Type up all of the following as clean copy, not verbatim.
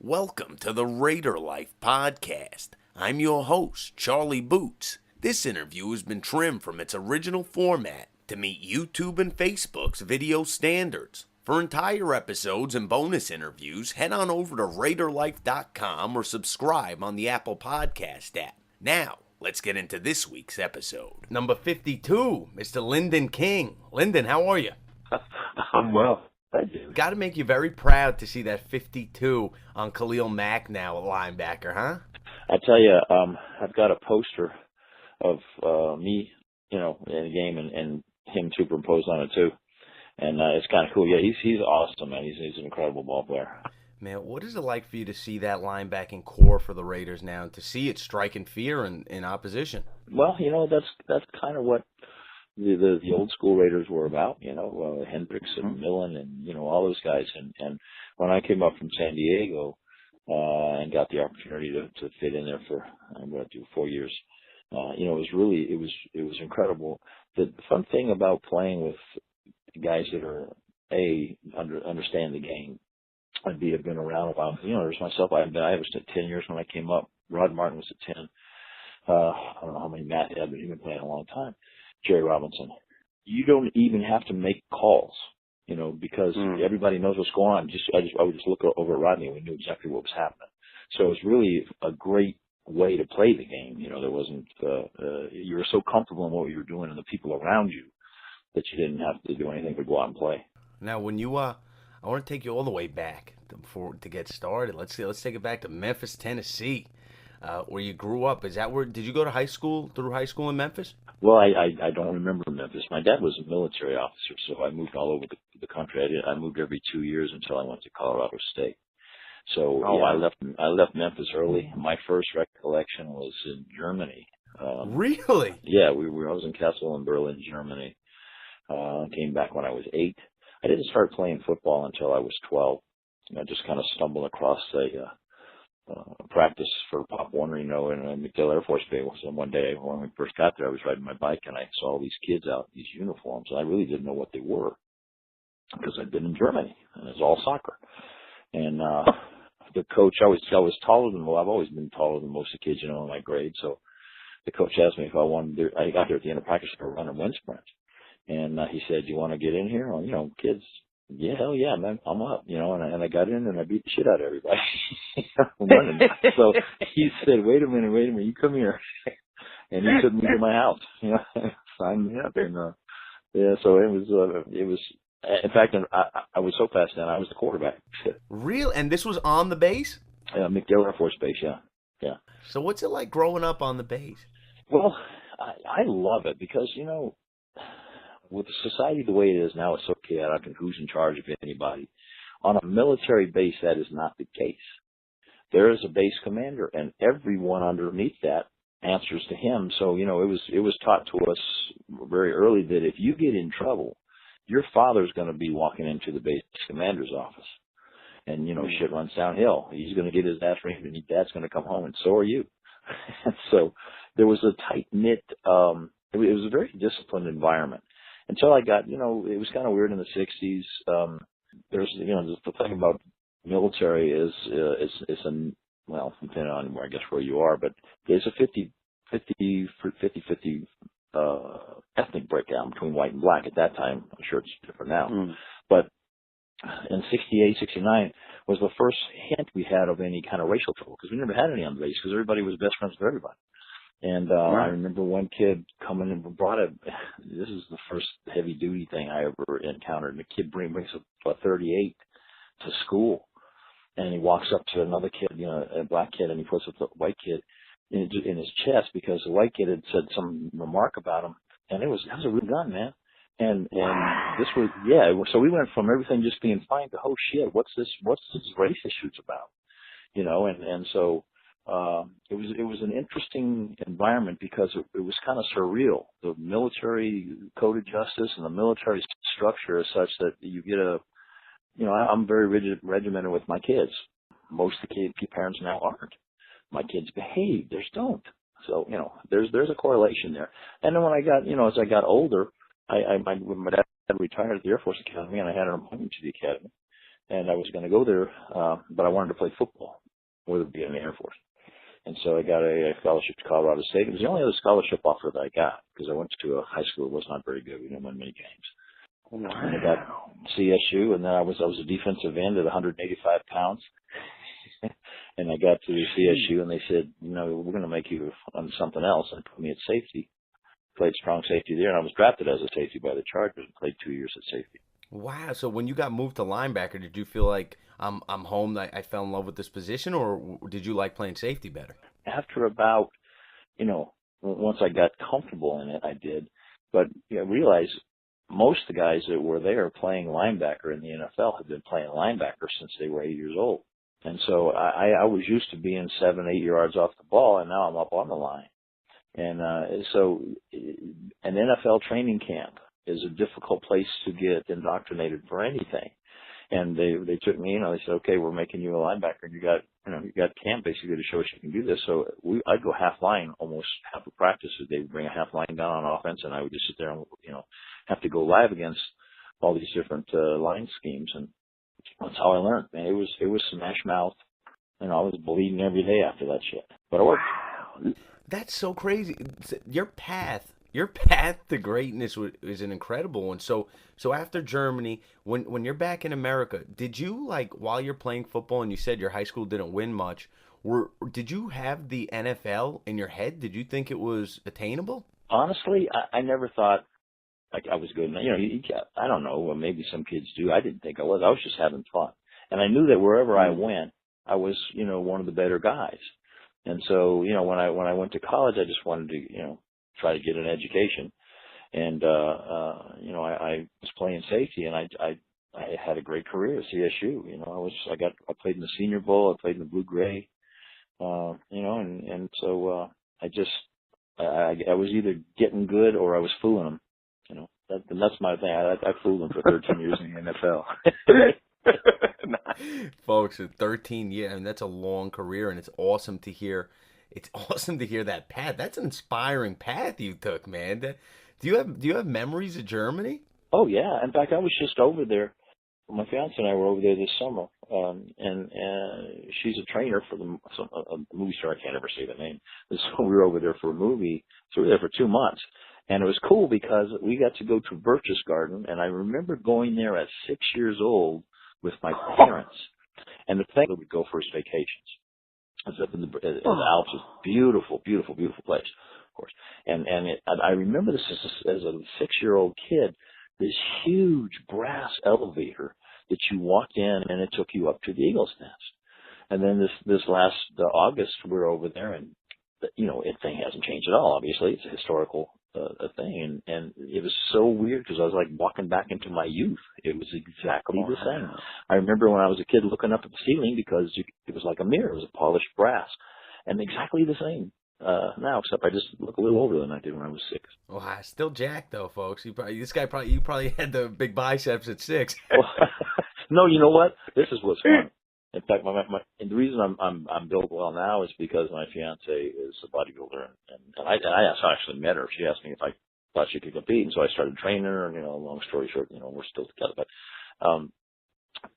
Welcome to the Raider Life Podcast. I'm your host, Charlie Boots. This interview has been trimmed from its original format to meet YouTube and Facebook's video standards. For entire episodes and bonus interviews, head on over to RaiderLife.com or subscribe on the Apple Podcast app. Now, let's get into this week's episode. Number 52, Mr. Linden King. Linden, how are you? I'm well. Thank you. Got to make you very proud to see that 52 on Khalil Mack now at linebacker, huh? I tell you, I've got a poster of me, in the game and him superimposed on it too, and it's kind of cool. Yeah, he's awesome, man. He's an incredible ball player. Man, what is it like for you to see that linebacking core for the Raiders now, and to see it striking fear in opposition? Well, that's kind of what the old school Raiders were about, Hendricks and Millen and, all those guys. And when I came up from San Diego, and got the opportunity to fit in there for, I'm going to do 4 years, it was incredible. The fun thing about playing with guys that are, understand the game, and B, have been around a while. There's myself, I was at 10 years when I came up. Rod Martin was at 10. I don't know how many Matt had, but he's been playing a long time. Jerry Robinson. You don't even have to make calls, because everybody knows what's going on. I would just look over at Rodney and we knew exactly what was happening. So it was really a great way to play the game. There wasn't, you were so comfortable in what you were doing and the people around you that you didn't have to do anything but go out and play. Now, when you, I want to take you all the way back to get started. Let's take it back to Memphis, Tennessee, where you grew up. Is that where, did you go to high school in Memphis? Well, I don't remember Memphis. My dad was a military officer, so I moved all over the country. I moved every 2 years until I went to Colorado State. So I left Memphis early. My first recollection was in Germany. Really? Yeah, I was in Kassel in Berlin, Germany. Came back when I was 8. I didn't start playing football until I was 12. I just kind of stumbled across a practice for Pop Warner, in MacDill Air Force Base. And one day when we first got there, I was riding my bike and I saw all these kids out in these uniforms. And I really didn't know what they were because I'd been in Germany and it was all soccer. And the coach, I was taller than, I've always been taller than most of the kids, in my grade. So the coach asked me if I wanted to, I got there at the end of practice to run a wind sprint. And he said, "You want to get in here?" Well, kids, yeah, hell yeah, man, I'm up, and I got in and I beat the shit out of everybody. Running. So he said, wait a minute, you come here. And he took me to my house, signed me up. And, so it was, in fact, I was so fast then, I was the quarterback. Real? And this was on the base? MacDill Air Force Base, yeah. Yeah. So what's it like growing up on the base? Well, I love it because, with society the way it is now, it's so chaotic and who's in charge of anybody. On a military base, that is not the case. There is a base commander, and everyone underneath that answers to him. So, it was taught to us very early that if you get in trouble, your father's going to be walking into the base commander's office. And, shit runs downhill. He's going to get his ass ringed, and your dad's going to come home, and so are you. And so there was a tight-knit, it was a very disciplined environment. Until I got, it was kind of weird in the 60s. There's, the thing about military is, depending on where, I guess, where you are, but there's a 50-50 ethnic breakdown between white and black at that time. I'm sure it's different now. But in 68, 69 was the first hint we had of any kind of racial trouble because we never had any on the base because everybody was best friends with everybody. And I remember one kid coming and this is the first heavy duty thing I ever encountered. And the kid brings a 38 to school, and he walks up to another kid, a black kid, and he puts the white kid in his chest because the white kid had said some remark about him, and that was a real gun, man. And this was, so we went from everything just being fine to, oh shit, what's this race issues about, and so. It was an interesting environment because it was kind of surreal. The military code of justice and the military structure is such that you get I'm very regimented with my kids. Most of the parents now aren't. My kids behave, theirs don't. So, there's a correlation there. And then when I got, as I got older, when my dad retired at the Air Force Academy and I had an appointment to the academy, and I was going to go there, but I wanted to play football, whether it be in the Air Force. And so I got a scholarship to Colorado State. It was the only other scholarship offer that I got because I went to a high school that was not very good. We didn't win many games. Wow. And I got CSU, and then I was a defensive end at 185 pounds. And I got to CSU, and they said, we're going to make you on something else, and put me at safety. Played strong safety there, and I was drafted as a safety by the Chargers and played 2 years at safety. Wow. So when you got moved to linebacker, did you feel like I'm home, I fell in love with this position, or did you like playing safety better? After about, once I got comfortable in it, I did. But I realized most of the guys that were there playing linebacker in the NFL had been playing linebacker since they were 8 years old. And so I was used to being 7-8 yards off the ball, and now I'm up on the line. And so an NFL training camp is a difficult place to get indoctrinated for anything. And they took me, they said, okay, we're making you a linebacker. You got camp basically to show us you can do this. So I'd go half line almost half of practice. They would bring a half line down on offense, and I would just sit there and, have to go live against all these different line schemes. And that's how I learned, man. It was smash mouth, and I was bleeding every day after that shit. But it worked. Wow. That's so crazy. Your path to greatness is an incredible one. So after Germany, when you're back in America, did you, while you're playing football, and you said your high school didn't win much, did you have the NFL in your head? Did you think it was attainable? Honestly, I never thought I was good. I don't know. Well, maybe some kids do. I didn't think I was. I was just having fun, and I knew that wherever I went, I was one of the better guys. And so when I went to college, I just wanted to try to get an education, and I was playing safety, and I had a great career at CSU. I played in the Senior Bowl, I played in the Blue Gray, and so I was either getting good or I was fooling them. That's my thing. I fooled them for 13 years in the NFL. Folks, 13 years, and that's a long career, and it's awesome to hear. It's awesome to hear that path. That's an inspiring path you took, man. Do you have memories of Germany? Oh yeah. In fact, I was just over there. My fiance and I were over there this summer, and she's a trainer for a movie star. I can't ever say the name. So we were over there for a movie. So we were there for 2 months. And it was cool because we got to go to Berchtesgaden, and I remember going there at 6 years old with my parents. And the thing, we would go for his vacations. It's up in the Alps. It's beautiful, beautiful, beautiful place, of course. And I remember this as a 6-year-old kid, this huge brass elevator that you walked in, and it took you up to the Eagle's Nest. And then this last August, we're over there, and thing hasn't changed at all. Obviously, it's a historical thing, and it was so weird because I was like walking back into my youth. It was exactly the same. I remember when I was a kid looking up at the ceiling because it was like a mirror. It was a polished brass, and exactly the same now, except I just look a little older than I did when I was 6. Wow, still jacked though, folks. You probably had the big biceps at 6. No, you know what? This is what's fun. In fact, and the reason I'm built well now is because my fiance is a bodybuilder, and I actually met her. She asked me if I thought she could compete, and so I started training her. And long story short, we're still together. But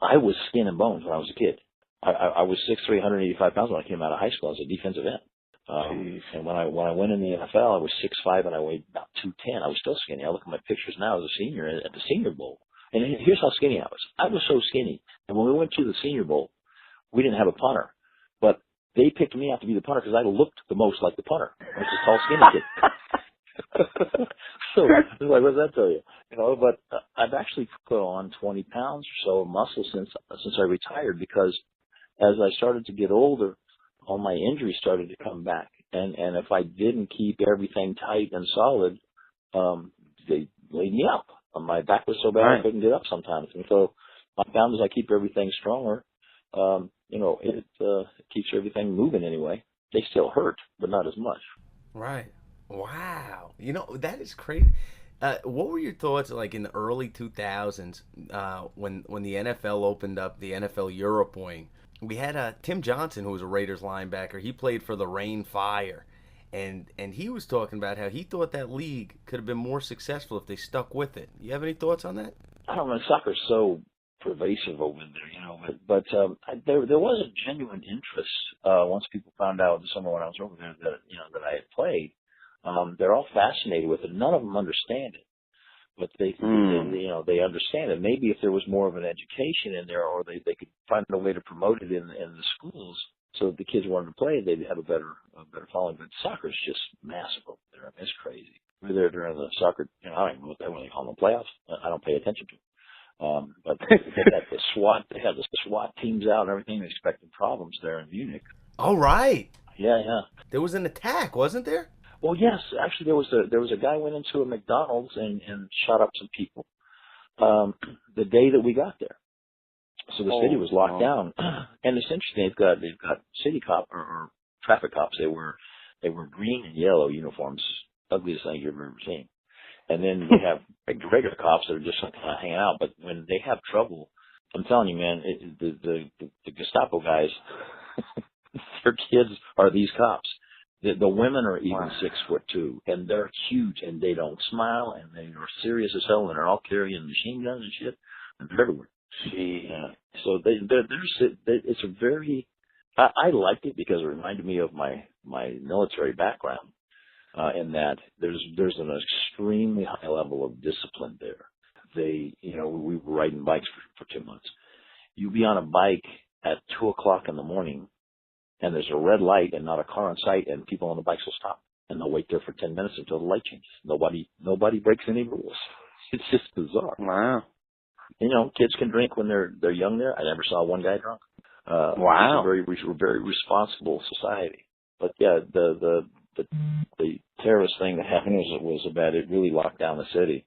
I was skin and bones when I was a kid. I was 6'3", 185 pounds when I came out of high school as a defensive end. And when I went in the NFL, I was 6'5", and I weighed about 210. I was still skinny. I look at my pictures now as a senior at the Senior Bowl, and here's how skinny I was. I was so skinny, and when we went to the Senior Bowl, we didn't have a punter, but they picked me out to be the punter because I looked the most like the punter. I was a tall, skinny kid. So I was like, what does that tell you? But I've actually put on 20 pounds or so of muscle since I retired, because as I started to get older, all my injuries started to come back, and if I didn't keep everything tight and solid, they laid me up. My back was so bad I couldn't get up sometimes, and so I found as I keep everything stronger, it keeps everything moving anyway. They still hurt, but not as much. Right. Wow. That is crazy. What were your thoughts in the early 2000s when the NFL opened up the NFL Europe wing? We had Tim Johnson, who was a Raiders linebacker. He played for the Rain Fire, and he was talking about how he thought that league could have been more successful if they stuck with it. You have any thoughts on that? I don't know. Soccer's so pervasive over there, but there was a genuine interest once people found out the summer when I was over there that I had played. They're all fascinated with it. None of them understand it, but they understand it. Maybe if there was more of an education in there, or they could find a way to promote it in the schools, so if the kids wanted to play, they'd have a better following. But soccer's just massive over there. I mean, it's crazy. We're there during the soccer. I don't even know what they call them, playoffs. I don't pay attention to them. But they had the SWAT teams out and everything, expecting problems there in Munich. Oh, right. Yeah. There was an attack, wasn't there? Well, yes. Actually, there was a guy went into a McDonald's and shot up some people the day that we got there. So the city was locked down, and it's interesting. They've got city cop or traffic cops. They were green and yellow uniforms, ugliest thing you've ever seen. And then they have regular cops that are just kind of hanging out. But when they have trouble, I'm telling you, man, the Gestapo guys, their kids are these cops. The women are even 6'2", and they're huge, and they don't smile, and they are serious as hell, and they're all carrying machine guns and shit, and they're everywhere. So it's a very, I liked it because it reminded me of my military background, in that there's an extremely high level of discipline there. We were riding bikes for 2 months. You'd be on a bike at 2:00 in the morning, and there's a red light and not a car in sight, and people on the bikes will stop, and they'll wait there for 10 minutes until the light changes. Nobody breaks any rules. It's just bizarre. Wow. Kids can drink when they're young there. I never saw one guy drunk. Wow. It's a very responsible society. But yeah, the terrorist thing that happened was bad. It really locked down the city.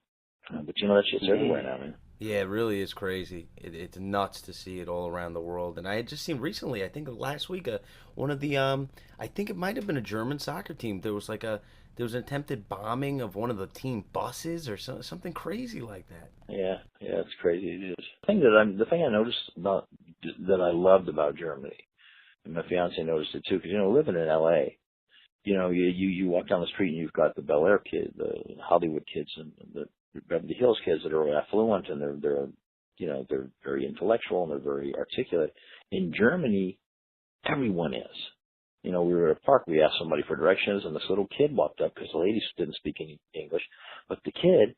But that shit's everywhere now, man. Yeah, it really is crazy. It's nuts to see it all around the world. And I had just seen recently, I think last week, one of the, I think it might have been a German soccer team. There was an attempted bombing of one of the team buses or something crazy like that. Yeah, it's crazy. It is. The thing I noticed that I loved about Germany, and my fiance noticed it too, because living in L.A., you walk down the street and you've got the Bel Air kids, the Hollywood kids, and the Beverly Hills kids that are affluent, and they're very intellectual and they're very articulate. In Germany, everyone is. We were at a park, we asked somebody for directions, and this little kid walked up because the lady didn't speak any English, but the kid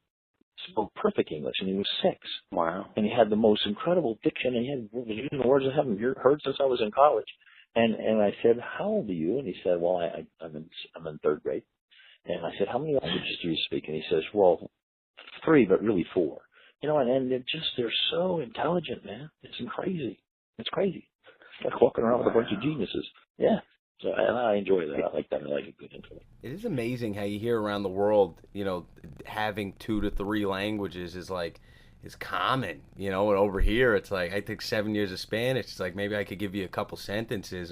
spoke perfect English, and he was 6. Wow. And he had the most incredible diction, and was using words I haven't heard since I was in college. And I said, "How old are you?" And he said, "Well, I'm in 3rd grade." And I said, "How many languages do you speak?" And he says, "Well, 3, but really 4." And they're so intelligent, man. It's crazy. It's crazy. It's like walking around with a bunch of geniuses. Yeah. So, and I enjoy that. I like that. I like a good intellect. It is amazing how you hear around the world, having 2 to 3 languages is common, and over here it's like, I took 7 years of Spanish. It's like, maybe I could give you a couple sentences,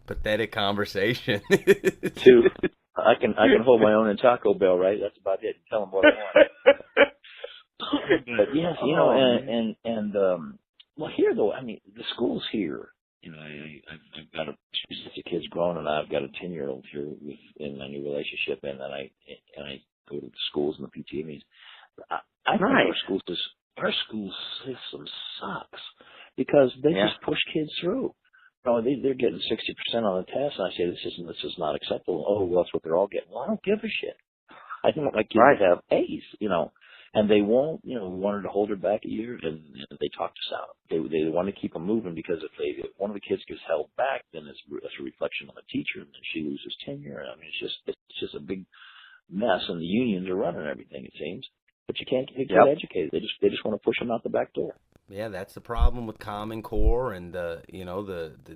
pathetic conversation. 2. I can hold my own in Taco Bell, right? That's about it. Tell them what I want. But yes, well, here though, I mean, the schools here, I've got a kids grown, and I've got a 10-year-old here in my new relationship, and I go to the schools and the PTA meetings. I think our school system sucks because they just push kids through. They're getting 60% on the test, and I say this is not acceptable. Oh, well, that's what they're all getting. Well, I don't give a shit. I think my kids have A's, and they won't. We wanted to hold her back a year, and they talked us out. They want to keep them moving because if one of the kids gets held back, then it's a reflection on the teacher, and then she loses tenure. I mean, it's just a big mess, and the unions are running everything, it seems. But you can't get a kid educated. They just want to push them out the back door. Yeah, that's the problem with Common Core and the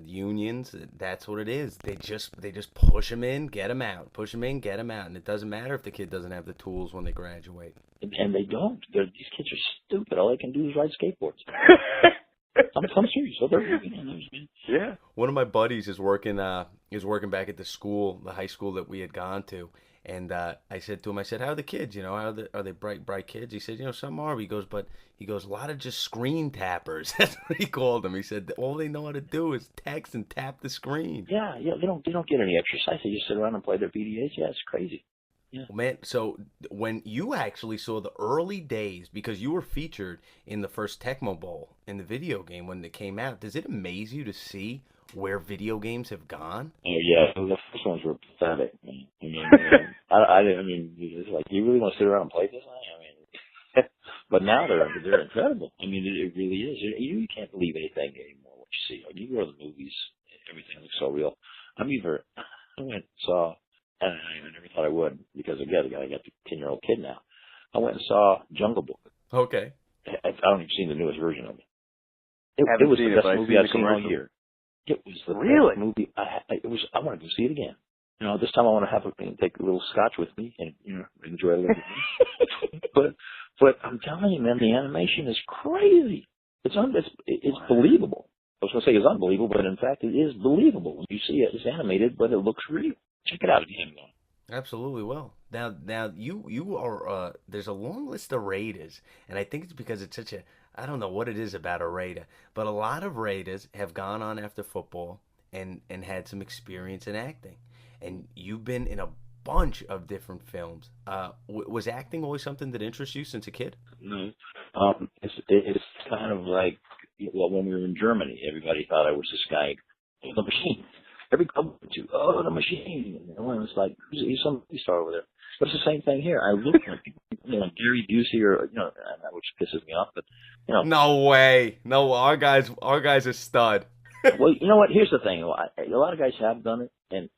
unions. That's what it is. They just push them in, get them out. Push them in, get them out. And it doesn't matter if the kid doesn't have the tools when they graduate. And they don't. These kids are stupid. All they can do is ride skateboards. I'm serious. So they're yeah. One of my buddies is working back at the high school that we had gone to. And I said to him, how are the kids? Are they bright kids? He said, some are. He goes, a lot of just screen tappers. That's what he called them. He said, all they know how to do is text and tap the screen. Yeah. They don't get any exercise. They just sit around and play their PDAs. Yeah, it's crazy. Yeah. Well, man, so when you actually saw the early days, because you were featured in the first Tecmo Bowl in the video game when it came out, does it amaze you to see where video games have gone? Oh yeah, the first ones were pathetic. Man. I mean, I mean, it's like, you really want to sit around and play this? I mean, but now they're incredible. I mean, it really is. You can't believe anything anymore what you see. Like, you go to the movies, everything looks so real. I went and saw, and I never thought I would, because again, I got the 10-year-old kid now. I went and saw Jungle Book. Okay. I don't even seen the newest version of it. It Haven't was seen the it, best but I've movie seen I've the seen all commercial. year. It was the Really? best movie. I wanted to see it again. You know, this time I want to take a little scotch with me and, you know, enjoy a little bit. but I'm telling you, man, the animation is crazy. It's believable. I was going to say it's unbelievable, but in fact it is believable. When you see it, it's animated, but it looks real. Check it out again, man. Absolutely will. Now you are there's a long list of Raiders, and I think it's because it's such a, I don't know what it is about a Raider, but a lot of Raiders have gone on after football and had some experience in acting, and you've been in a bunch of different films. Was acting always something that interests you since a kid? No, it's kind of like, well, when we were in Germany, everybody thought I was this guy, the machine. Every club went to, oh, the machine. And was like, he's some star over there. But it's the same thing here. I look like, you know, Gary Busey, or, you know, which pisses me off, but, you know. No way. No, our guys are stud. Well, you know what? Here's the thing. A lot of guys have done it,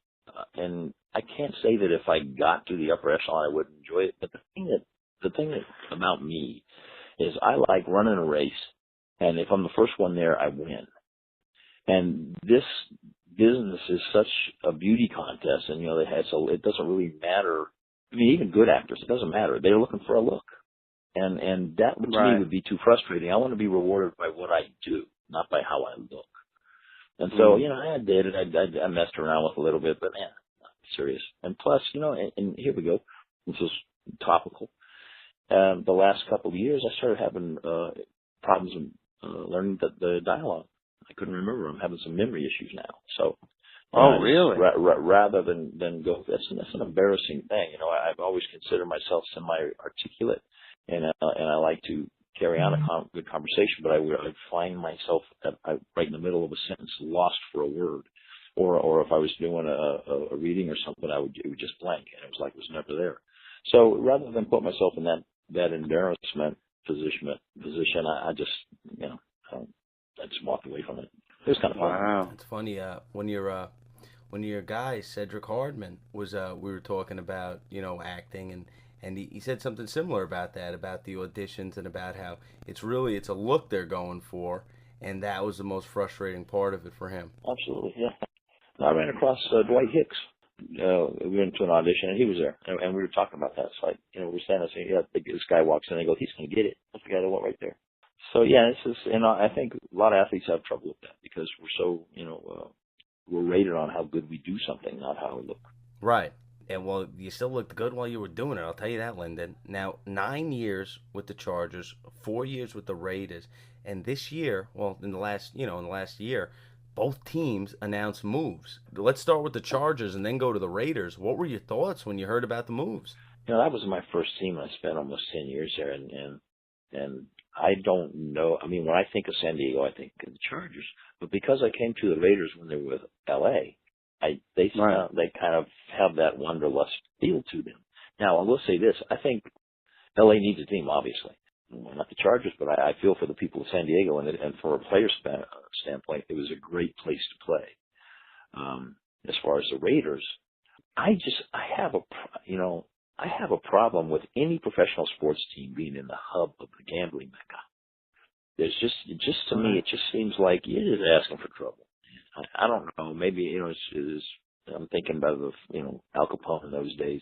and I can't say that if I got to the upper echelon, I would enjoy it. But the thing that about me is I like running a race, and if I'm the first one there, I win. And this business is such a beauty contest, and, you know, it doesn't really matter. I mean, even good actors, it doesn't matter. They're looking for a look. And that to me would be too frustrating. I want to be rewarded by what I do, not by how I look. And so, you know, I did it. I messed around with a little bit, but man, not serious. And plus, you know, and here we go. This is topical. The last couple of years, I started having problems learning the dialogue. I couldn't remember. I'm having some memory issues now. So, Really? Rather than go, that's an embarrassing thing. You know, I've always considered myself semi-articulate, and I like to carry on a good conversation, but I'd find myself right in the middle of a sentence, lost for a word, or if I was doing a reading or something, it would just blank, and it was like it was never there. So rather than put myself in that embarrassment position, I just, you know, I just walked away from it. It was kind of fun. Wow. It's funny when your guy Cedric Hardman was we were talking about, you know, acting, and he said something similar about that, about the auditions, and about how it's a look they're going for, and that was the most frustrating part of it for him. Absolutely, yeah. I ran across Dwight Hicks. We went to an audition, and he was there, and we were talking about that. So, you know, we're standing there saying, yeah, this guy walks in, and I go, he's going to get it. That's the guy that went right there. So, yeah, and I think a lot of athletes have trouble with that, because we're so, you know, we're rated on how good we do something, not how we look. Right. And, well, you still looked good while you were doing it, I'll tell you that, Linden. Now, 9 years with the Chargers, 4 years with the Raiders, and this year, well, in the last year, both teams announced moves. Let's start with the Chargers and then go to the Raiders. What were your thoughts when you heard about the moves? You know, that was my first team. I spent almost 10 years there, and I don't know. I mean, when I think of San Diego, I think of the Chargers. But because I came to the Raiders when they were with L.A., they kind of have that wanderlust feel to them. Now, I will say this. I think L.A. needs a team, obviously. Not the Chargers, but I feel for the people of San Diego, and from a player standpoint, it was a great place to play. As far as the Raiders, I have a problem with any professional sports team being in the hub of the gambling mecca. There's just to me, it just seems like you're just asking for trouble. I don't know. Maybe, you know, I'm thinking about Al Capone in those days,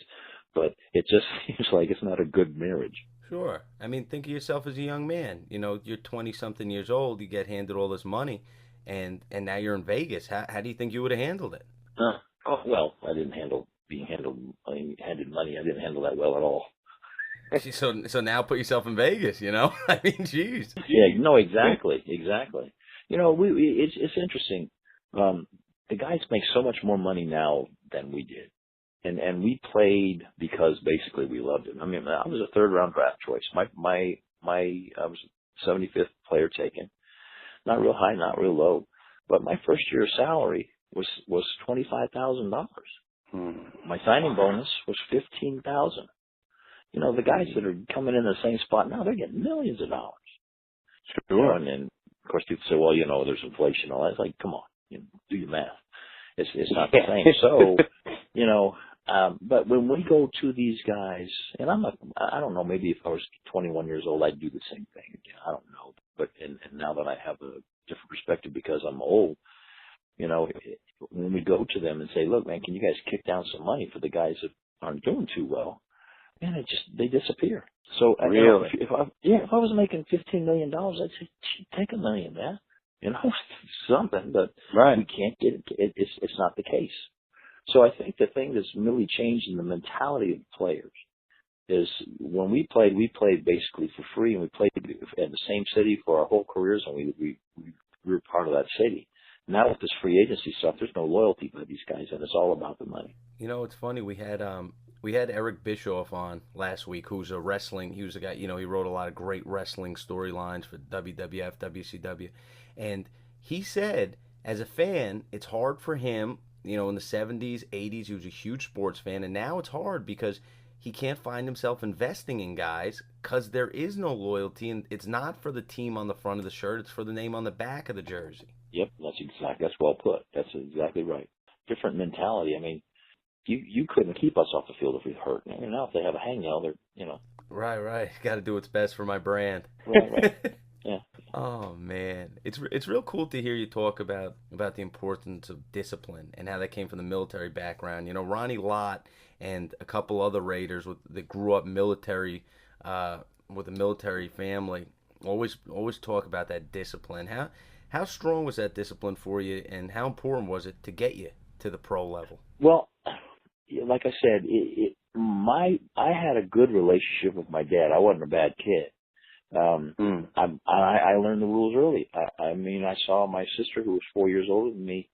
but it just seems like it's not a good marriage. Sure. I mean, think of yourself as a young man. You know, you're 20-something years old. You get handed all this money, and now you're in Vegas. How do you think you would have handled it? Well, I didn't handle being handed money. I didn't handle that well at all. So now put yourself in Vegas, you know? I mean, geez. Yeah, no, exactly. You know, it's interesting. The guys make so much more money now than we did. and we played because basically we loved it. I mean, I was a 3rd round draft choice. I was 75th player taken. Not real high, not real low, but my first year salary was $25,000. My signing bonus was $15,000. The guys that are coming in the same spot now, they're getting millions of dollars. Sure. And then, of course, people say, well, there's inflation. All that. It's like, come on, do your math. It's not the same. So, but when we go to these guys, and I don't know, maybe if I was 21 years old, I'd do the same thing again. I don't know. But and now that I have a different perspective because I'm old, when we go to them and say, look, man, can you guys kick down some money for the guys that aren't doing too well? Man, they disappear. So really, if I was making $15 million, I'd say, take $1 million, man. Something, but right. We can't get it. It's not the case. So I think the thing that's really changed in the mentality of the players is when we played basically for free, and we played in the same city for our whole careers, and we were part of that city. Now with this free agency stuff, there's no loyalty by these guys, and it's all about the money. It's funny. We had Eric Bischoff on last week, who's he was a guy, he wrote a lot of great wrestling storylines for WWF, WCW, and he said, as a fan, it's hard for him, in the 70s, 80s, he was a huge sports fan, and now it's hard because he can't find himself investing in guys because there is no loyalty, and it's not for the team on the front of the shirt, it's for the name on the back of the jersey. Yep, that's well put. That's exactly right. Different mentality. I mean, you couldn't keep us off the field if we hurt. Now if they have a hangnail, they're, Right. Got to do what's best for my brand. Right. Yeah. Oh man, it's real cool to hear you talk about the importance of discipline and how that came from the military background. Ronnie Lott and a couple other Raiders that grew up military with a military family always talk about that discipline. How strong was that discipline for you, and how important was it to get you to the pro level? Well, like I said, I had a good relationship with my dad. I wasn't a bad kid. I learned the rules early. I saw my sister, who was 4 years older than me,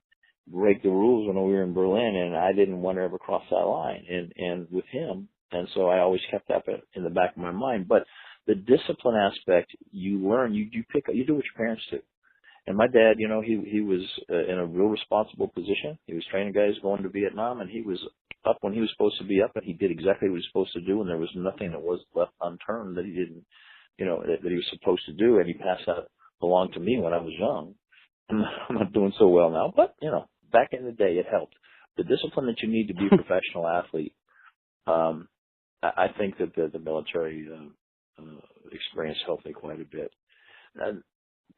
break the rules when we were in Berlin, and I didn't want to ever cross that line. And with him, and so I always kept that in the back of my mind. But the discipline aspect, you learn. You do what your parents do. And my dad, he was in a real responsible position. He was training guys going to Vietnam, and he was up when he was supposed to be up, and he did exactly what he was supposed to do, and there was nothing that was left unturned that he didn't, that he was supposed to do, and he passed that along to me when I was young. I'm not doing so well now, but, back in the day, it helped. The discipline that you need to be a professional athlete, I think that the military experience helped me quite a bit.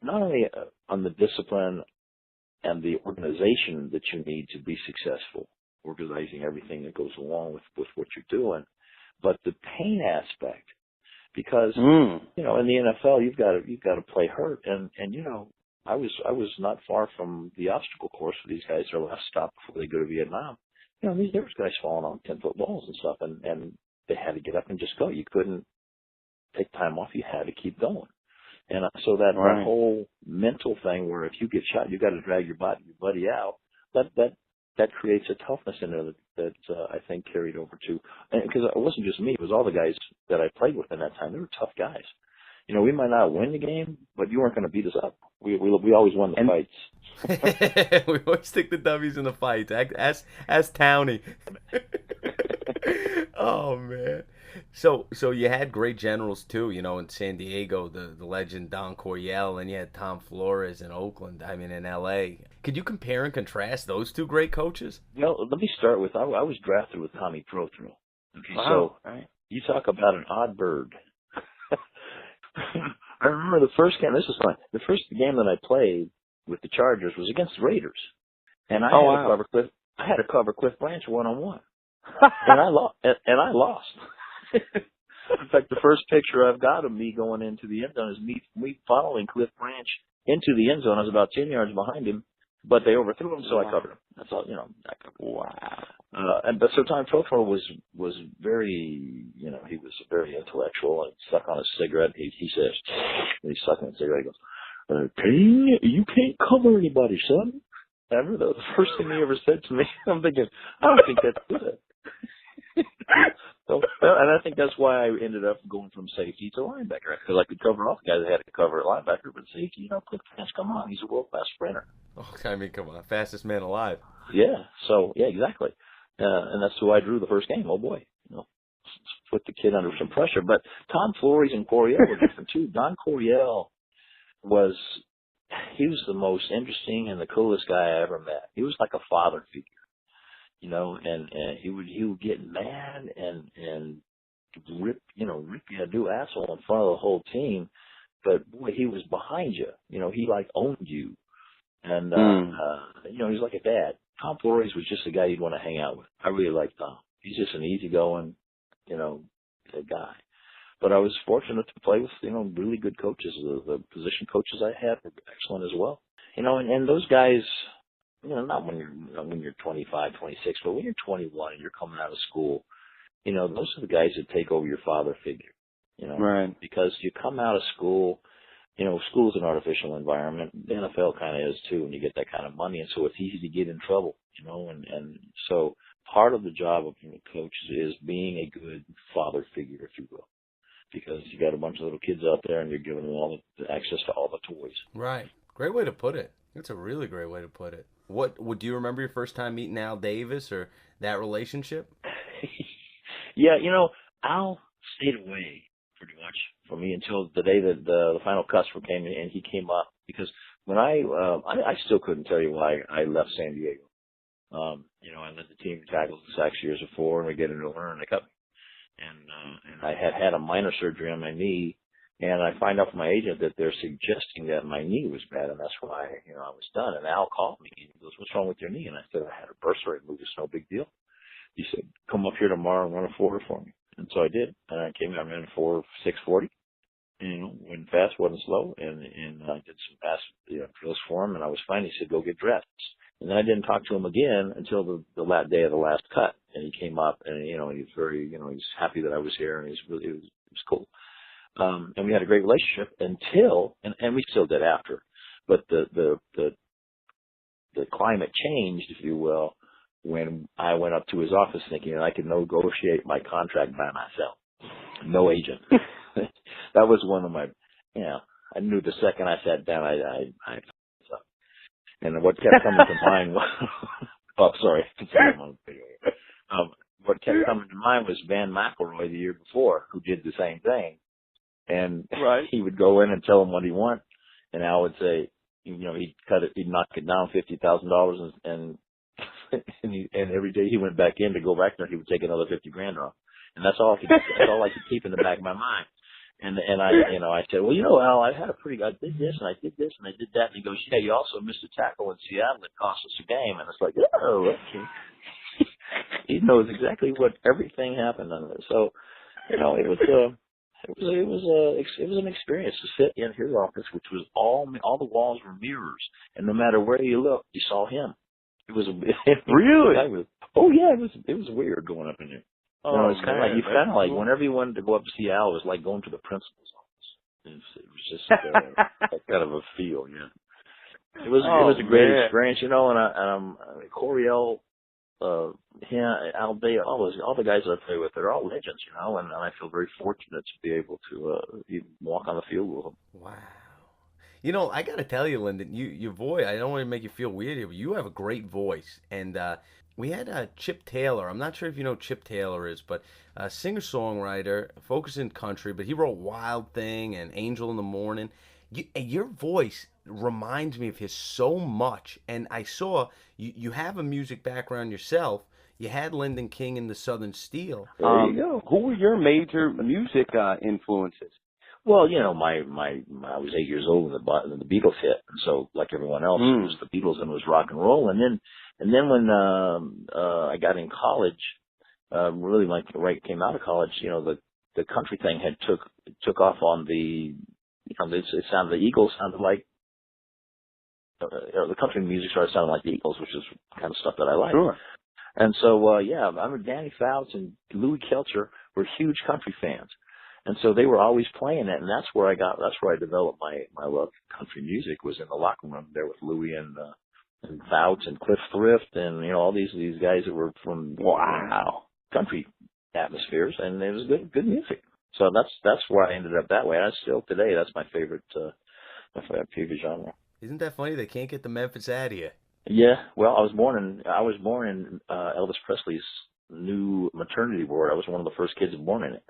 Not only on the discipline and the organization that you need to be successful, organizing everything that goes along with what you're doing, but the pain aspect, because in the NFL you've got to play hurt, and I was not far from the obstacle course for these guys. Their last stop before they go to Vietnam, there was guys falling on 10-foot balls and stuff, and they had to get up and just go. You couldn't take time off. You had to keep going. And so that whole mental thing where if you get shot, you got to drag your buddy out. That creates a toughness in there that I think carried over to, because it wasn't just me; it was all the guys that I played with in that time. They were tough guys. We might not win the game, but you weren't going to beat us up. We always won the fights. We always stick the W's in the fights. Ask Townie. Oh man. So you had great generals too, in San Diego, the legend Don Coryell, and you had Tom Flores in Oakland, in LA. Could you compare and contrast those two great coaches? Well, let me start with, I was drafted with Tommy Prothro. Okay, wow. So you talk about an odd bird. I remember the first game, this is fun, the first game that I played with the Chargers was against the Raiders. And I had to cover Cliff Branch one-on-one. and I lost. In fact, the first picture I've got of me going into the end zone is me following Cliff Branch into the end zone. I was about 10 yards behind him, but they overthrew him, so I covered him. That's all, I covered him. Wow. But so Tom Prothro was very, he was very intellectual and stuck on his cigarette. He says, and he's sucking on his cigarette, he goes, King, you can't cover anybody, son. I remember the first thing he ever said to me. I'm thinking, I don't think that's good. So, and I think that's why I ended up going from safety to linebacker, because I could cover off guys that had to cover at linebacker, but safety, Cliff Branch, come on, he's a world-class sprinter. Oh, I mean, come on, fastest man alive. Yeah, so, yeah, exactly. And that's who I drew the first game. Oh, boy, put the kid under some pressure. But Tom Flores and Coryell were different, too. Don Coryell he was the most interesting and the coolest guy I ever met. He was like a father figure. And he would get mad and rip you a new asshole in front of the whole team. But boy, he was behind you. He like owned you. And, he's like a dad. Tom Flores was just a guy you'd want to hang out with. I really like Tom. He's just an easygoing, guy. But I was fortunate to play with, really good coaches. The position coaches I had were excellent as well. And those guys, not when you're 25, 26, but when you're 21 and you're coming out of school, those are the guys that take over your father figure, Right. Because you come out of school, school's an artificial environment. The NFL kind of is too, when you get that kind of money. And so it's easy to get in trouble, and so part of the job of a coach is being a good father figure, if you will, because you got a bunch of little kids out there and you're giving them all the access to all the toys. Right. Great way to put it. That's a really great way to put it. Do you remember your first time meeting Al Davis or that relationship? Yeah, Al stayed away pretty much from me until the day that the final customer came in, and he came up, because when I still couldn't tell you why I left San Diego. I led the team tackles and sacks years before, and we get into a learn, and they cut me. And I had a minor surgery on my knee, and I find out from my agent that they're suggesting that my knee was bad, and that's why, I was done. And Al called me, and he goes, "What's wrong with your knee?" And I said, "I had a bursa removed. It's no big deal." He said, "Come up here tomorrow and run a 40 for me." And so I did. And I came out and ran 6:40. Went fast, wasn't slow, and I did some fast drills for him, and I was fine. He said, "Go get dressed." And then I didn't talk to him again until the last day of the last cut. And he came up, and he was very, he's happy that I was here, and it was cool. And we had a great relationship until, and we still did after, but the climate changed, if you will, when I went up to his office thinking that I could negotiate my contract by myself, no agent. That was one of my, I knew the second I sat down, I and what kept coming to mind was, oh, sorry, what kept coming to mind was Van McElroy the year before, who did the same thing. And Right. He would go in and tell him what he wanted, and Al would say, he'd cut it, he'd knock it down $50,000, and every day he went back in to go back there, he would take another $50,000 off, and that's all I could keep in the back of my mind. And I said, well, Al, I did this and I did this and I did that. And he goes, yeah, you also missed a tackle in Seattle that cost us a game. And it's like, oh, okay. He knows exactly what everything happened on it. So, it was an experience to sit in his office, which was all the walls were mirrors, and no matter where you looked, you saw him. It was Really? It was weird going up in there. Oh, it's kind of like cool. whenever you wanted to go up to see Al, it was like going to the principal's office. It was just that kind of a feel, yeah. It was a great experience, and Coryell, Al Day, all the guys that I play with, they're all legends, and I feel very fortunate to be able to even walk on the field with them. Wow. I got to tell you, Linden, your voice, I don't want to make you feel weird here, but you have a great voice. And we had Chip Taylor. I'm not sure if you know who Chip Taylor is, but a singer-songwriter, focusing country, but he wrote Wild Thing and Angel in the Morning. Your voice reminds me of his so much. And I saw you have a music background yourself. You had Linden King and the Southern Steel. There you go. Who were your major music influences? Well, I was 8 years old when the Beatles hit, and so like everyone else, it was the Beatles and it was rock and roll. And then when I got in college, really came out of college, the country thing had took off on the, it sounded, the Eagles sounded like, the country music started sounding like the Eagles, which is kind of stuff that I like. Sure. And so, Danny Fouts and Louis Kelcher were huge country fans. And so they were always playing it, and that's where I developed my love for country music, was in the locker room there with Louis and Fouts and Cliff Thrift and, all these guys that were from country atmospheres, and it was good music. So that's where I ended up that way. And still today, that's my favorite genre. Isn't that funny? They can't get the Memphis out of you. Yeah, well, I was born in Elvis Presley's new maternity ward. I was one of the first kids born in it.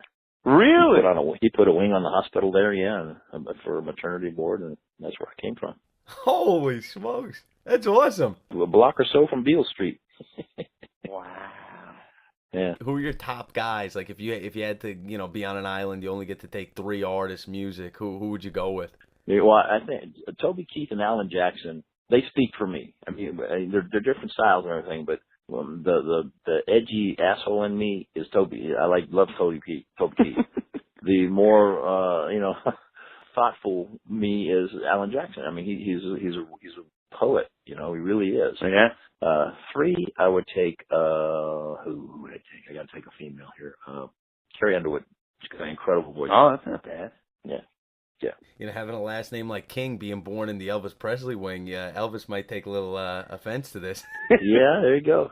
Really? He put a wing on the hospital there, yeah, for a maternity ward, and that's where I came from. Holy smokes, that's awesome! A block or so from Beale Street. Wow. Yeah. Who are your top guys? Like if you had to, be on an island, you only get to take 3 artists' music. Who would you go with? Yeah, well, I think Toby Keith and Alan Jackson, they speak for me. I mean, they're different styles and everything, but the edgy asshole in me is Toby. I love Toby Keith. The more thoughtful me is Alan Jackson. I mean, he's a poet. He really is. Yeah. 3, I would take. Who would I take? I got to take a female here. Carrie Underwood. She's got an incredible voice. Oh, that's not bad. Yeah. Having a last name like King, being born in the Elvis Presley wing, Elvis might take a little offense to this. Yeah, there you go.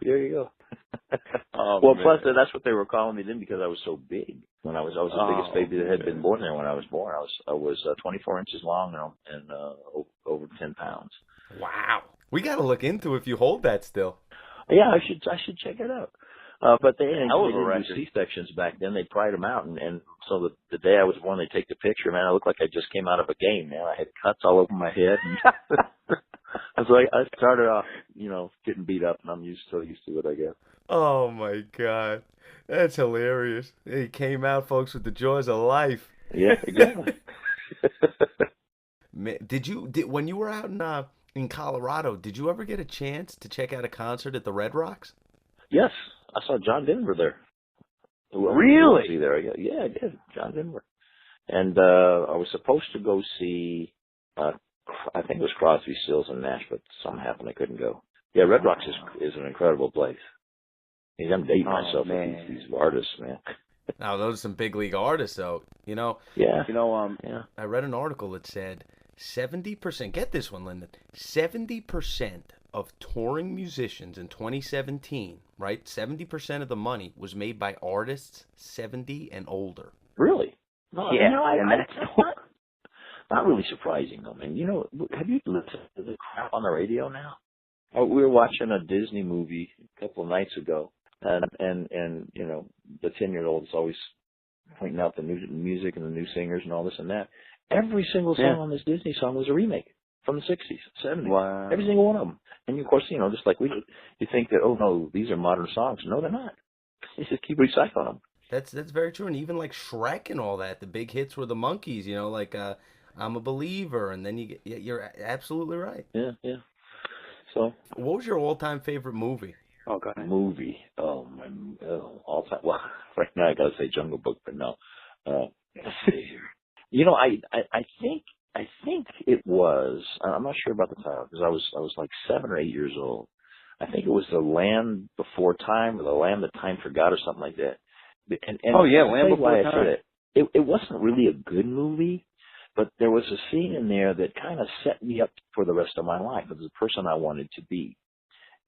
Oh, well, man. plus that's what they were calling me then because I was so big. When I was the biggest baby that had been born there when I was born. I was 24 inches long and over 10 pounds. Wow. We got to look into if you hold that still. Yeah, I should check it out. But they didn't do C-sections back then. They pried them out, and so the day I was born, they take the picture. Man, I looked like I just came out of a game. Man, I had cuts all over my head. And so I started off, getting beat up, and I'm so used to it, I guess. Oh my God, that's hilarious. He came out, folks, with the jaws of life. Yeah, exactly. When you were out in Colorado, did you ever get a chance to check out a concert at the Red Rocks? Yes, I saw John Denver there. Really? There, yeah, I did. John Denver, and I was supposed to go see. I think it was Crosby, Stills, and Nash, but something happened. I couldn't go. Yeah, Red Rocks is an incredible place. I'm dating myself with these artists, man. Now, those are some big league artists, though. Yeah. Yeah. I read an article that said 70%. Get this one, Linden. 70% of touring musicians in 2017, right? 70% of the money was made by artists 70 and older. Really? No, yeah. That's not really surprising, though, man. Have you listened to the crap on the radio now? We were watching a Disney movie a couple of nights ago, and the 10-year-old is always pointing out the new music and the new singers and all this and that. Every single song on this Disney song was a remake from the 60s, 70s. Wow. Every single one of them. And of course, just like we do, you think that, oh no, these are modern songs. No, they're not. You just keep recycling them. That's very true. And even like Shrek and all that, the big hits were the Monkees, like I'm a Believer, and then you're absolutely right. Yeah. So, what was your all-time favorite movie? Oh, God. Movie. All time. Well, right now I gotta say Jungle Book, but no. Let's see here. I think it was. I'm not sure about the title because I was like 7 or 8 years old. I think it was The Land Before Time or The Land That Time Forgot or something like that. And Land Before Time. It wasn't really a good movie. But there was a scene in there that kind of set me up for the rest of my life. It was the person I wanted to be.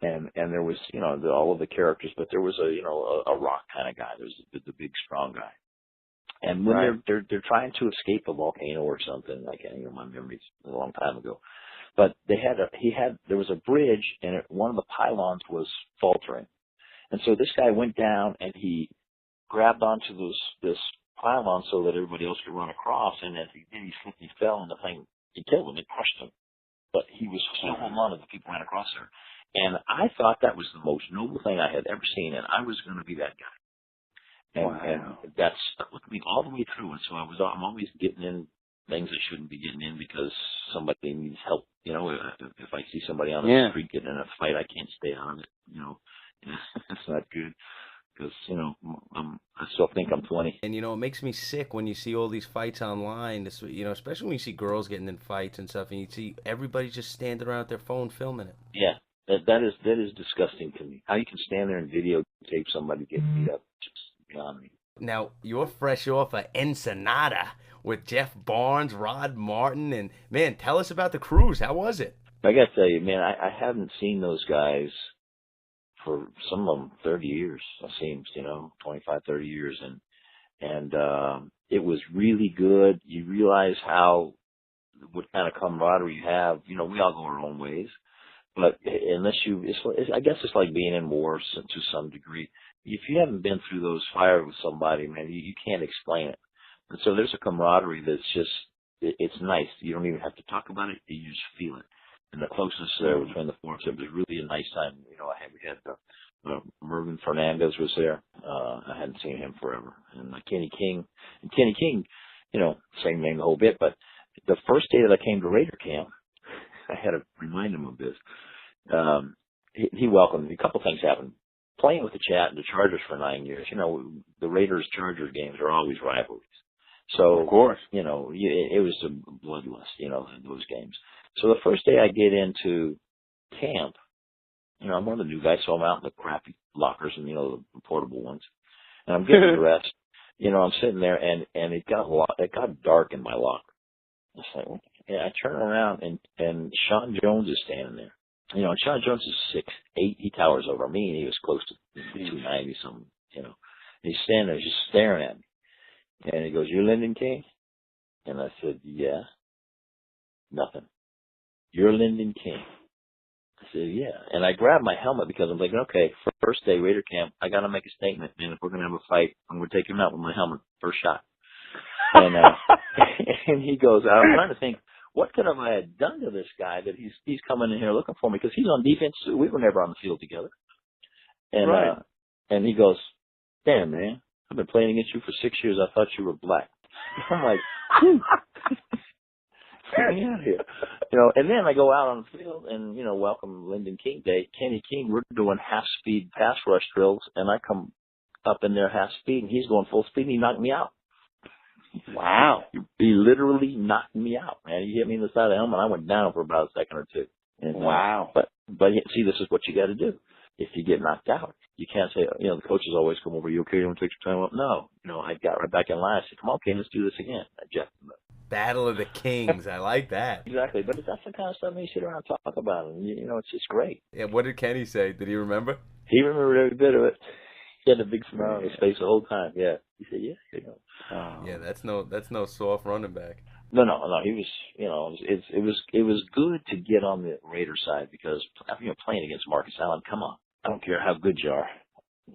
And there was, all of the characters, but there was a rock kind of guy. There's the big, strong guy. And when they're trying to escape a volcano or something, I can't my memory's a long time ago. But there was a bridge and one of the pylons was faltering. And so this guy went down and he grabbed onto this pylon so that everybody else could run across, and as he did, he slipped, he fell, and the thing, it killed him, it crushed him. But he was still holding on as the people ran across there. And I thought that was the most noble thing I had ever seen, and I was going to be that guy. And that stuck with me all the way through, and so I'm always getting in things I shouldn't be getting in because somebody needs help. If I see somebody on the street getting in a fight, I can't stay out of it. It's not good. Because, I still think I'm 20. And, it makes me sick when you see all these fights online, especially when you see girls getting in fights and stuff, and you see everybody just standing around with their phone filming it. Yeah, that is disgusting to me. How you can stand there and videotape somebody getting beat up, just beyond me. Now, you're fresh off of Ensenada with Jeff Barnes, Rod Martin, and, man, tell us about the cruise. How was it? I got to tell you, man, I haven't seen those guys for some of them 30 years, it seems, 25, 30 years. And it was really good. You realize what kind of camaraderie you have. We all go our own ways, but unless I guess it's like being in war to some degree. If you haven't been through those fires with somebody, man, you can't explain it. And so there's a camaraderie that's just, it's nice. You don't even have to talk about it. You just feel it. And the closeness there between the forces, it was really a nice time. We had Mervyn Fernandez was there. I hadn't seen him forever. And Kenny King, same name the whole bit. But the first day that I came to Raider camp, I had to remind him of this. He welcomed me. A couple things happened. Playing with the Chargers for 9 years, the Raiders-Chargers games are always rivalries. So, of course, it was a bloodlust, those games. So the first day I get into camp, I'm one of the new guys, so I'm out in the crappy lockers and, the portable ones. And I'm getting dressed. I'm sitting there and it got dark in my locker. It's like, I turn around and Sean Jones is standing there. And Sean Jones is 6'8". He towers over me, and he was close to 290 something. And he's standing there, just staring at me. And he goes, "You're Linden King?" And I said, "Yeah." Nothing. "You're Linden King?" I said, "Yeah." And I grabbed my helmet because I'm thinking, okay, first day Raider camp, I got to make a statement, man. If we're going to have a fight, I'm going to take him out with my helmet, first shot. And and he goes, I'm trying to think, what could I have done to this guy that he's coming in here looking for me? Because he's on defense too. We were never on the field together. And right. And he goes, "Damn, man, I've been playing against you for 6 years. I thought you were black." I'm like, get me out of here. And then I go out on the field and, welcome Linden King Day. Kenny King, we're doing half-speed pass rush drills, and I come up in there half-speed, and he's going full speed, and he knocked me out. Wow. He literally knocked me out, man. He hit me in the side of the helmet. I went down for about a second or two. And, wow. But see, this is what you got to do. If you get knocked out, you can't say, the coaches always come over, "You okay? You want to take your time up?" No. I got right back in line. I said, "Come on, okay, let's do this again." Battle of the Kings. I like that. Exactly. But that's the kind of stuff you sit around and talk about. And, it's just great. Yeah, what did Kenny say? Did he remember? He remembered every bit of it. He had a big smile on his face the whole time. Yeah. He said, "Yeah, Yeah, that's no soft running back. No. He was, it was good to get on the Raider side because, playing against Marcus Allen, come on. I don't care how good you are.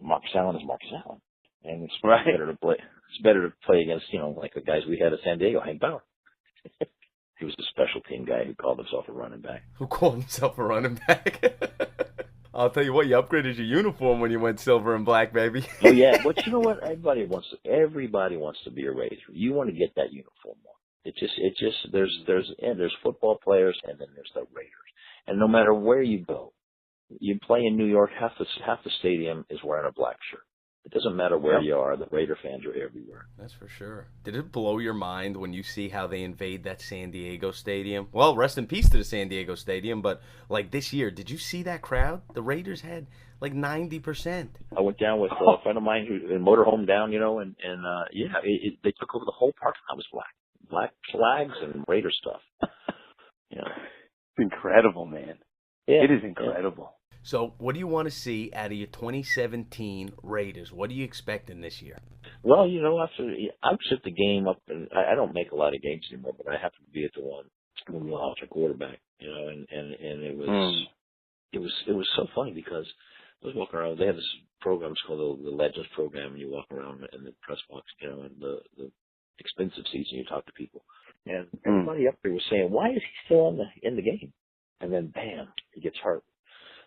Marcus Allen is Marcus Allen. And it's better to play. It's better to play against, like the guys we had at San Diego, Hank Bauer. He was a special team guy who called himself a running back. Who called himself a running back? I'll tell you what, you upgraded your uniform when you went silver and black, baby. Oh yeah, but you know what? Everybody wants to be a Raider. You want to get that uniform on. It just there's football players and then there's the Raiders. And no matter where you go, you play in New York, half the stadium is wearing a black shirt. It doesn't matter where you are, the Raider fans are everywhere. That's for sure. Did it blow your mind when you see how they invade that San Diego stadium? Well, rest in peace to the San Diego stadium, but like this year, did you see that crowd? The Raiders had like 90%. I went down with a friend of mine who in motorhome down, they took over the whole parking lot. Was black flags and Raider stuff. It's incredible, man. Yeah, it is incredible. Yeah. So, what do you want to see out of your 2017 Raiders? What are you expecting this year? Well, I've set the game up, and I don't make a lot of games anymore, but I have to be at the one when we lost our quarterback, and it was so funny because I was walking around. They have this program called the Legends program, and you walk around in the press box, and the expensive seats, and you talk to people, and everybody up there was saying, "Why is he still in the game?" And then, bam, he gets hurt.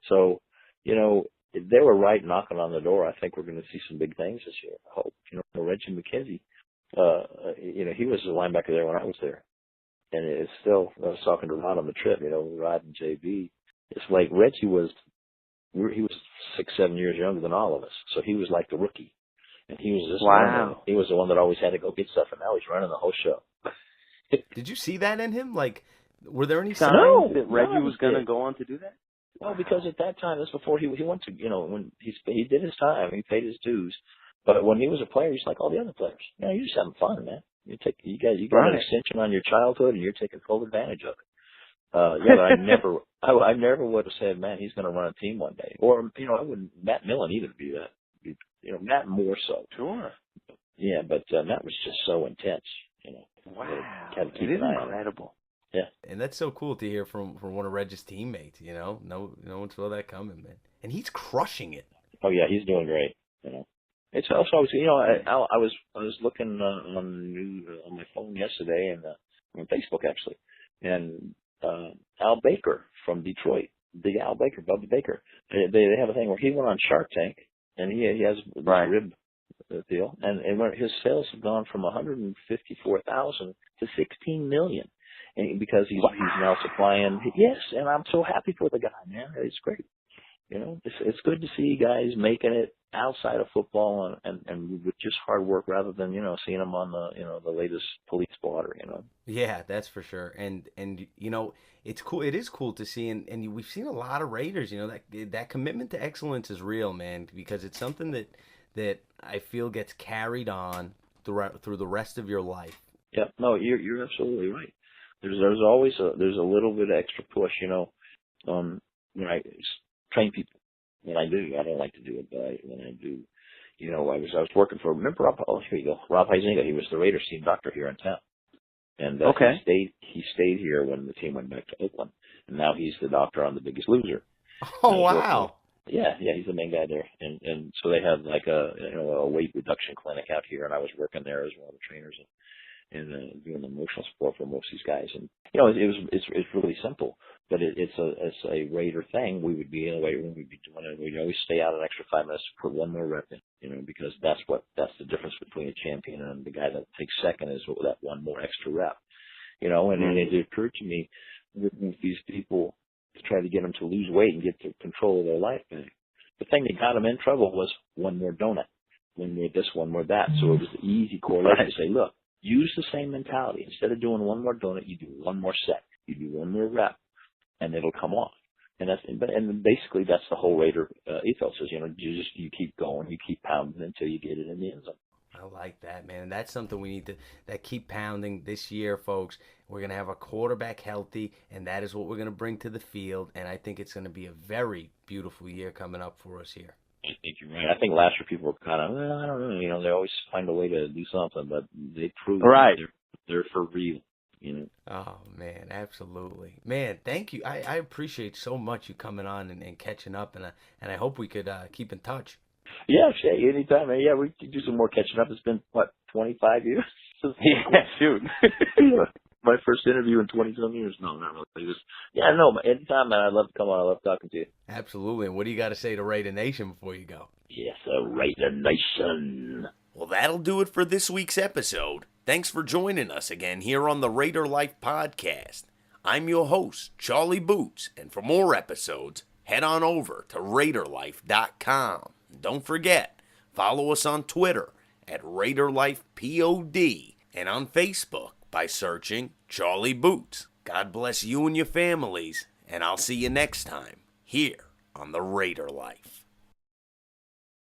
So, they were right knocking on the door. I think we're going to see some big things this year. I hope. Reggie McKenzie, he was the linebacker there when I was there. And it's still, I was talking to Rod on the trip, Rod and JB. It's like Reggie he was 6-7 years younger than all of us. So he was like the rookie. And he was one. He was the one that always had to go get stuff, and now he's running the whole show. Did you see that in him? Like, were there any signs that Reggie was going to go on to do that? Well, because at that time, that's before he went to, when he did his time, he paid his dues. But when he was a player, he's like all the other players. You're just having fun, man. You got an extension on your childhood, and you're taking full advantage of it. But I never would have said, man, he's going to run a team one day. Or, I wouldn't, Matt Millen either be that. Matt more so. Sure. Yeah, but Matt was just so intense, Wow. Had to keep It is an eye on him. incredible. Yeah. And that's so cool to hear from one of Reg's teammates, No one saw that coming, man. And he's crushing it. Oh yeah, he's doing great. It's also, I was looking on my phone yesterday and on Facebook actually, and Al Baker from Detroit, big Al Baker, Bubba Baker. They have a thing where he went on Shark Tank, and he has this rib deal, and where his sales have gone from 154,000 to 16 million, and because he's now supplying. Yes, and I'm so happy for the guy, man. It's great. It's good to see guys making it outside of football and with just hard work rather than, seeing them on the latest police blotter, Yeah, that's for sure. And it's cool. It is cool to see. And we've seen a lot of Raiders, that commitment to excellence is real, man, because it's something that I feel gets carried on through the rest of your life. Yeah, no, you're absolutely right. There's always a little bit of extra push, when I train people. When I do, I don't like to do it, but when I do, I was working for. Remember Rob? Oh, here you go, Rob Huizinga. He was the Raiders team doctor here in town, and he stayed here when the team went back to Oakland, and now he's the doctor on The Biggest Loser. Oh wow! Yeah, he's the main guy there, and so they have like a weight reduction clinic out here, and I was working there as one of the trainers and doing emotional support for most of these guys, and it's really simple. But it's a Raider thing. We would be in a weight room. We'd be doing it. We'd always stay out an extra 5 minutes to put one more rep in, because that's the difference between a champion and the guy that takes second is that one more extra rep, and it occurred to me with these people to try to get them to lose weight and get to control of their life back. The thing that got them in trouble was one more donut, one more this, one more that. So it was the easy correlation to say, look, use the same mentality. Instead of doing one more donut, you do one more set. You do one more rep. And it'll come off, and basically that's the whole Raider ethos is you keep going, you keep pounding until you get it in the end zone. I like that, man. And that's something we need to keep pounding this year, folks. We're gonna have a quarterback healthy, and that is what we're gonna bring to the field. And I think it's gonna be a very beautiful year coming up for us here. I think you're right. I think last year people were kind of, I don't know, they always find a way to do something, but they proved they're for real. Oh man, absolutely, man. Thank you. I appreciate so much you coming on and catching up, and I hope we could keep in touch. Yeah, Shay, anytime. Yeah, we could do some more catching up. It's been 25 years. Yeah, shoot. My first interview in 20-some years. No, not really. Anytime, man. I'd love to come on. I love talking to you. Absolutely. And what do you got to say to Raider Nation before you go? Yes, Raider Nation. Well, that'll do it for this week's episode. Thanks for joining us again here on the Raider Life Podcast. I'm your host, Charlie Boots, and for more episodes, head on over to RaiderLife.com. Don't forget, follow us on Twitter at RaiderLifePod and on Facebook by searching Charlie Boots. God bless you and your families, and I'll see you next time here on the Raider Life.